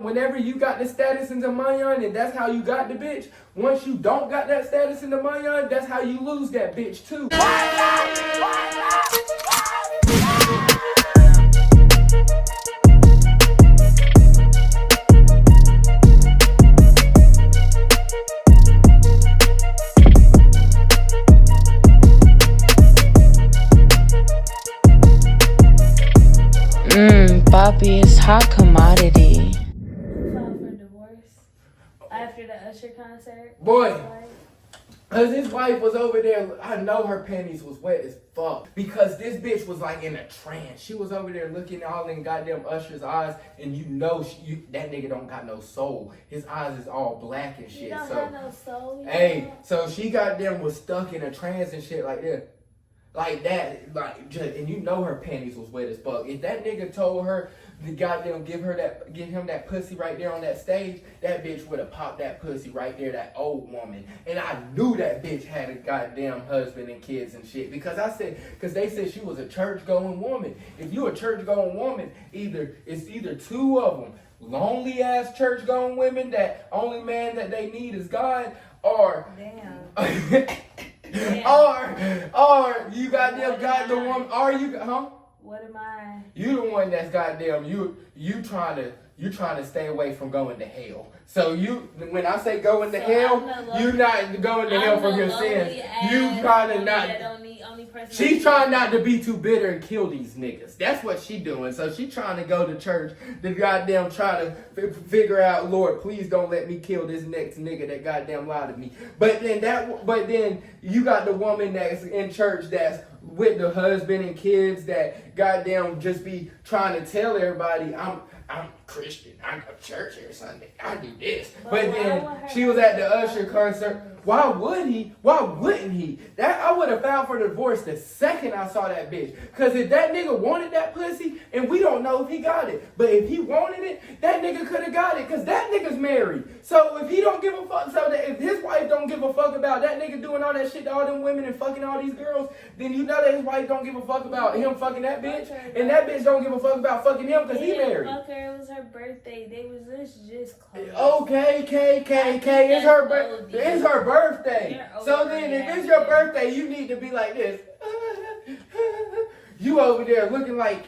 Whenever you got the status in the mayan, and that's how you got the bitch. Once you don't got that status in the mayan, that's how you lose that bitch too. Papi is hot commodity. You filed for divorce after the Usher concert? Boy, cause his wife was over there, I know her panties was wet as fuck. Because this bitch was like in a trance. She was over there looking all in goddamn Usher's eyes, and you know that nigga don't got no soul. His eyes is all black and shit. He don't have no soul. Hey, so she goddamn was stuck in a trance and shit like that. Like that, like just, and you know her panties was wet as fuck. If that nigga told her to goddamn give him that pussy right there on that stage, that bitch would have popped that pussy right there, that old woman. And I knew that bitch had a goddamn husband and kids and shit. Because they said she was a church-going woman. If you a church-going woman, it's either two of them, lonely ass church-going women that only man that they need is God, or or you goddamn got the woman, or you, huh? What am I? You the one that's goddamn, you trying to stay away from going to hell. So when I say going to hell, you not going to hell from your sins. You trying to not. She's trying not to be too bitter and kill these niggas. That's what she doing. So she trying to go to church to goddamn try to figure out, Lord, please don't let me kill this next nigga that goddamn lied to me. But then you got the woman that's in church that's with the husband and kids that goddamn just be trying to tell everybody I'm Christian. I go to church every Sunday. I do this. But then she was at the Usher concert. Why would he? Why wouldn't he? That I would have filed for divorce the second I saw that bitch. Because if that nigga wanted that pussy, and we don't know if he got it, but if he wanted it, that nigga could have got it. Because that nigga's married. So if he don't give a fuck, so that if his wife don't give a fuck about that nigga doing all that shit to all them women and fucking all these girls, then you know that his wife don't give a fuck about him fucking that bitch. And that bitch don't give a fuck about fucking him because he married. Fuck her. It was her birthday. They was just close. Okay, it's her birthday. It's her birthday. So then, if it's your birthday, you need to be like this. You over there looking like,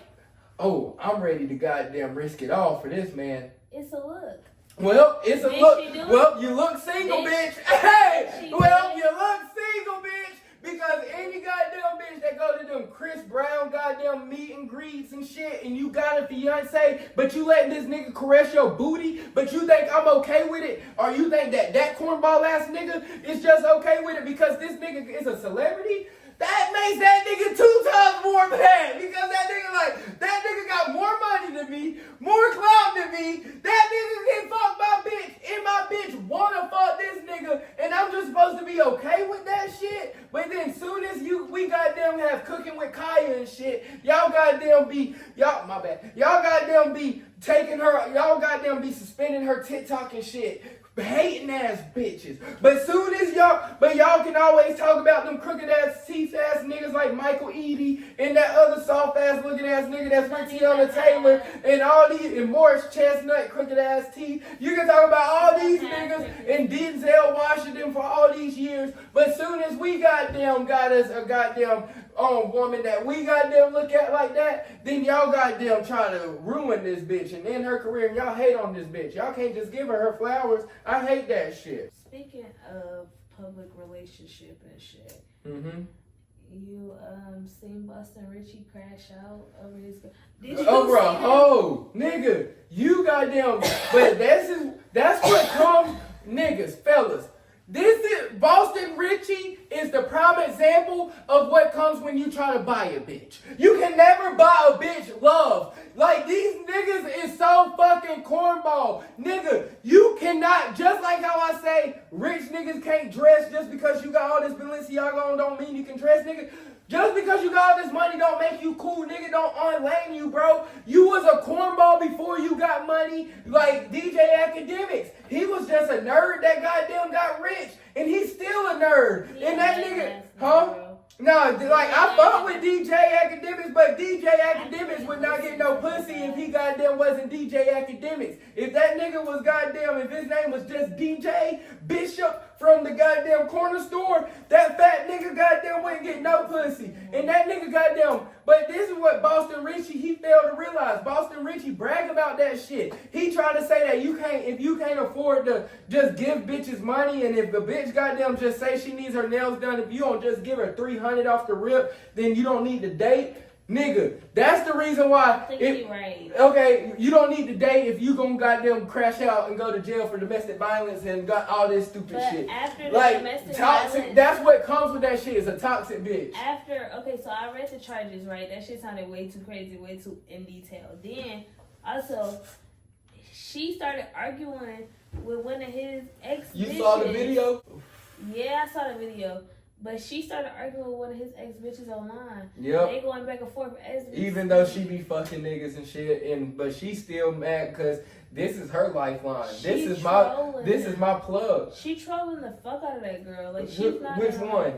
oh, I'm ready to goddamn risk it all for this man. It's a look. Well, it's a look. Well, you look single, bitch. Hey, well, you look single, bitch. Because any goddamn bitch that go to them Chris Brown goddamn meet and greets and shit, and you got a fiance, but you letting this nigga caress your booty, but you think I'm okay with it, or you think that cornball ass nigga is just okay with it because this nigga is a celebrity, that makes that nigga 2 times more mad. Because that nigga got more money than me, more clout than me. That nigga can fuck my bitch, and my bitch wanna fuck this nigga, and I'm just supposed to be okay with that shit. But then soon as we goddamn have cooking with Kaya and shit, y'all goddamn be taking her, y'all goddamn be suspending her TikTok and shit. Hating ass bitches. But soon as y'all can always talk about them crooked ass teeth ass niggas like Michael Eady and that other soft ass looking ass nigga that's Richiana Taylor and all these, and Morris Chestnut crooked ass teeth. You can talk about all these niggas and Denzel Washington for all these years. But soon as we goddamn got us a goddamn woman that we goddamn look at like that, then y'all goddamn try to ruin this bitch and end her career, and y'all hate on this bitch. Y'all can't just give her flowers. I hate that shit. Speaking of public relationship and shit, you seen Boston Richie crash out over his girl? Did you Nigga, you goddamn, but that's what comes, niggas, fellas. Boston Richie is the prime example of what comes when you try to buy a bitch. You can never buy a bitch love. Like, these niggas is so fucking cornball. Nigga, you cannot, just like how I say rich niggas can't dress just because you got all this Balenciaga on don't mean you can dress, nigga. Just because you got all this money don't make you cool, nigga. Don't unlane you, bro. You was a cornball before you got money, like DJ Academics. He was just a nerd that goddamn got rich, and he's still a nerd. And that nigga, huh? No, like I fuck with DJ Academics, but DJ Academics would not get no pussy if he goddamn wasn't DJ Academics. If that nigga was goddamn, if his name was just DJ Bishop from the goddamn corner store, that fat nigga goddamn wouldn't get no pussy. And that nigga goddamn, but this is what Boston Richie, he failed to realize. Boston Richie brag about that shit. He tried to say that if you can't afford to just give bitches money, and if the bitch goddamn just say she needs her nails done, if you don't just give her $300 off the rip, then you don't need to date. Nigga, that's the reason why. I think you're right. Okay, you don't need to date if you gonna goddamn crash out and go to jail for domestic violence and got all this stupid shit. After like domestic toxic, violence, that's what comes with that shit. Is a toxic bitch. So I read the charges, right? That shit sounded way too crazy, way too in detail. Then also, she started arguing with one of his ex. You saw the video? Yeah, I saw the video. But she started arguing with one of his ex-bitches online. Yep. They going back and forth as even though she be fucking niggas and shit, but she's still mad because this is her lifeline. This is my plug. She trolling the fuck out of that girl. Like she's not. Which one?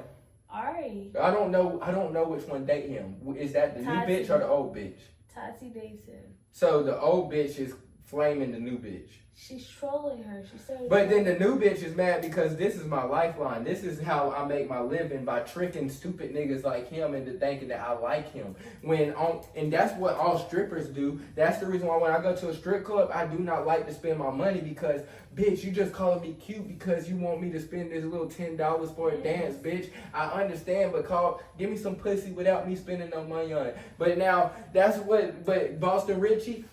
Ari. I don't know which one date him. Is that the new bitch or the old bitch? Tati dates him. So the old bitch is flaming the new bitch. She's trolling her. She said. But then the new bitch is mad because this is my lifeline. This is how I make my living, by tricking stupid niggas like him into thinking that I like him. And that's what all strippers do. That's the reason why when I go to a strip club, I do not like to spend my money because, bitch, you just calling me cute because you want me to spend this little $10 for a dance, bitch. I understand, but give me some pussy without me spending no money on it. But now, but Boston Richie,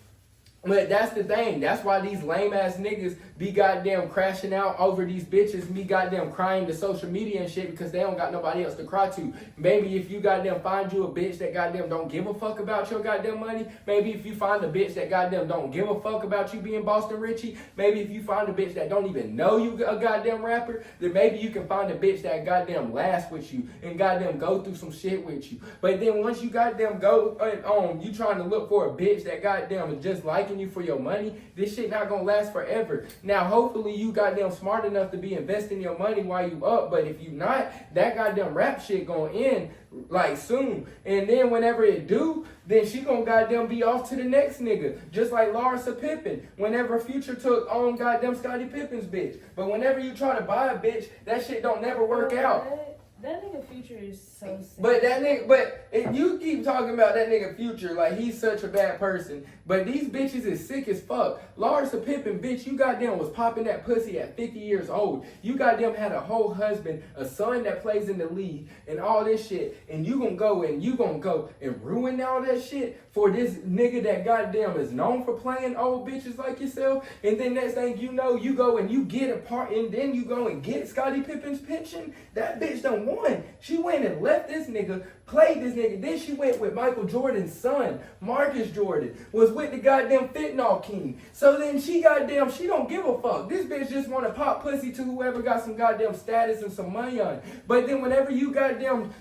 but that's the thing. That's why these lame ass niggas be goddamn crashing out over these bitches, me goddamn crying to social media and shit because they don't got nobody else to cry to. Maybe if you goddamn find you a bitch that goddamn don't give a fuck about your goddamn money, maybe if you find a bitch that goddamn don't give a fuck about you being Boston Richie, maybe if you find a bitch that don't even know you a goddamn rapper, then maybe you can find a bitch that goddamn laughs with you and goddamn go through some shit with you. But then once you goddamn go you trying to look for a bitch that goddamn is just liking you for your money, this shit not gonna last forever. Now, hopefully you goddamn smart enough to be investing your money while you up, but if you not, that goddamn rap shit gonna end like soon. And then whenever it do, then she gonna goddamn be off to the next nigga. Just like Larsa Pippen. Whenever Future took on goddamn Scottie Pippen's bitch. But whenever you try to buy a bitch, that shit don't never work out. That nigga Future is so sick. But you keep talking about that nigga Future like he's such a bad person. But these bitches is sick as fuck. Larsa Pippen, bitch, you goddamn was popping that pussy at 50 years old. You goddamn had a whole husband, a son that plays in the league, and all this shit. And you gonna go and ruin all that shit for this nigga that goddamn is known for playing old bitches like yourself. And then next thing you know, you go and you get a part, and then you go and get Scottie Pippen's pension. That bitch done won. She went and left this nigga, played this nigga. Then she went with Michael Jordan's son, Marcus Jordan, was with the goddamn fentanyl king. So then she don't give a fuck. This bitch just want to pop pussy to whoever got some goddamn status and some money on. But then whenever you goddamn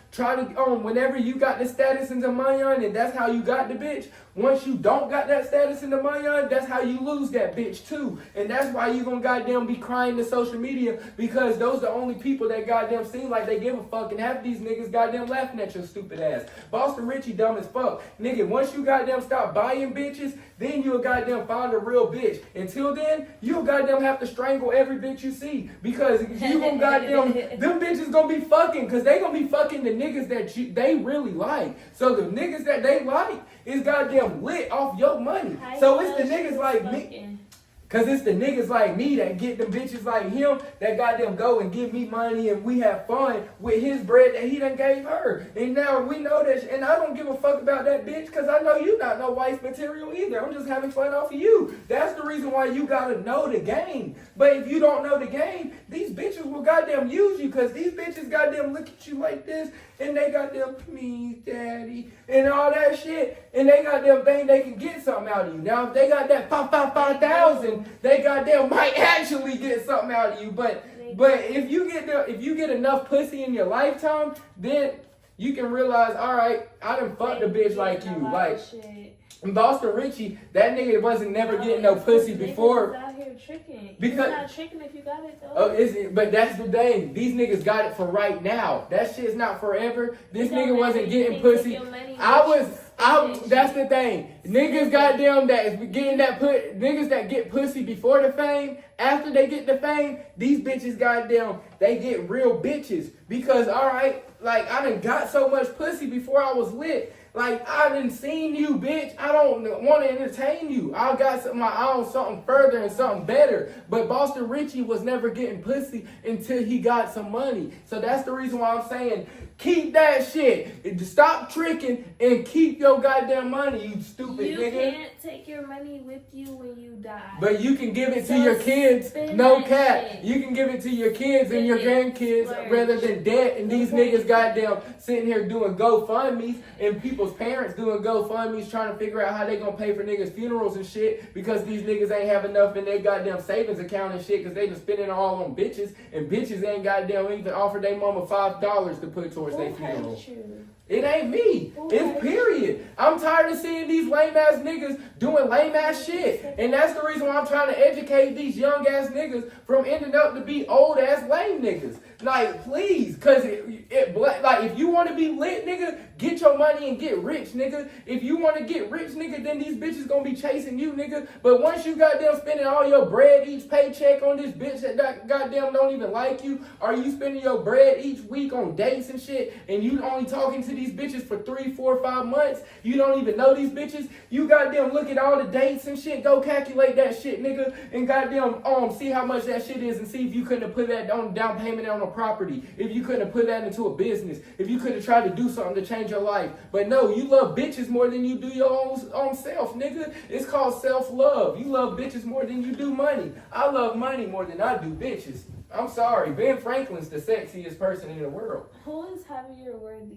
whenever you got the status and the money on, and that's how you got the bitch. Once you don't got that status and the money on, that's how you lose that bitch too. And that's why you gonna goddamn be crying to social media, because those are the only people that goddamn seem like they give a fuck, and half these niggas goddamn laughing at your stupid ass. Boston Richie dumb as fuck. Nigga, once you goddamn stop buying bitches, then you'll goddamn find a real bitch. Until then, you'll goddamn have to strangle every bitch you see, because you gonna goddamn, them bitches gonna be fucking, because they gonna be fucking the niggas that they really like. So the niggas that they like is goddamn lit off your money. So it's the niggas like me. Cause it's the niggas like me that get them bitches like him that goddamn go and give me money and we have fun with his bread that he done gave her. And now we know that, and I don't give a fuck about that bitch, cause I know you not no wife material either. I'm just having fun off of you. That's the reason why you gotta know the game. But if you don't know the game, these bitches will goddamn use you, cause these bitches goddamn look at you like this and they goddamn please daddy and all that shit, and they goddamn think they can get something out of you. Now if they got that 5,000, they goddamn might actually get something out of you. But if you get enough pussy in your lifetime, then you can realize, all right, I done fucked a bitch like you. Like Boston Richie, that nigga wasn't never getting no pussy before. Out here tricking. Because you're not tricking if you got it though. Oh, but that's the thing. These niggas got it for right now. That shit's not forever. This nigga wasn't getting pussy. That's the thing. Niggas goddamn that is getting that niggas that get pussy before the fame, after they get the fame, these bitches goddamn, they get real bitches. Because alright, like I done got so much pussy before I was lit. Like, I done seen you, bitch. I don't want to entertain you. I got my eye on something further and something better. But Boston Richie was never getting pussy until he got some money. So that's the reason why I'm saying, keep that shit. Stop tricking and keep your goddamn money, you stupid nigga. You can't take your money with you when you die. But you can give it to your kids. No cap. You can give it to your kids and your grandkids rather than debt. And these niggas goddamn sitting here doing GoFundMes and people's parents doing GoFundMes trying to figure out how they gonna pay for niggas' funerals and shit because these niggas ain't have enough in their goddamn savings account and shit because they just spending it all on bitches and bitches ain't goddamn even offered their mama $5 to put towards their funeral. It ain't me. It's period. I'm tired of seeing these lame ass niggas doing lame ass shit. And that's the reason why I'm trying to educate these young ass niggas from ending up to be old ass lame niggas. Like, please, cause like if you want to be lit, nigga, get your money and get rich, nigga. If you want to get rich, nigga, then these bitches gonna be chasing you, nigga. But once you goddamn spending all your bread each paycheck on this bitch that goddamn don't even like you, or you spending your bread each week on dates and shit, and you only talking to these bitches for 3, 4, 5 months, you don't even know these bitches, you goddamn look at all the dates and shit, go calculate that shit, nigga, and goddamn see how much that shit is and see if you couldn't have put that on down payment on a property, if you couldn't have put that into a business, if you could have tried to do something to change your life. But no, you love bitches more than you do your own self, nigga. It's called self-love. You love bitches more than you do money. I love money more than I do bitches. I'm sorry, Ben Franklin's the sexiest person in the world. Who is Javier Worthy?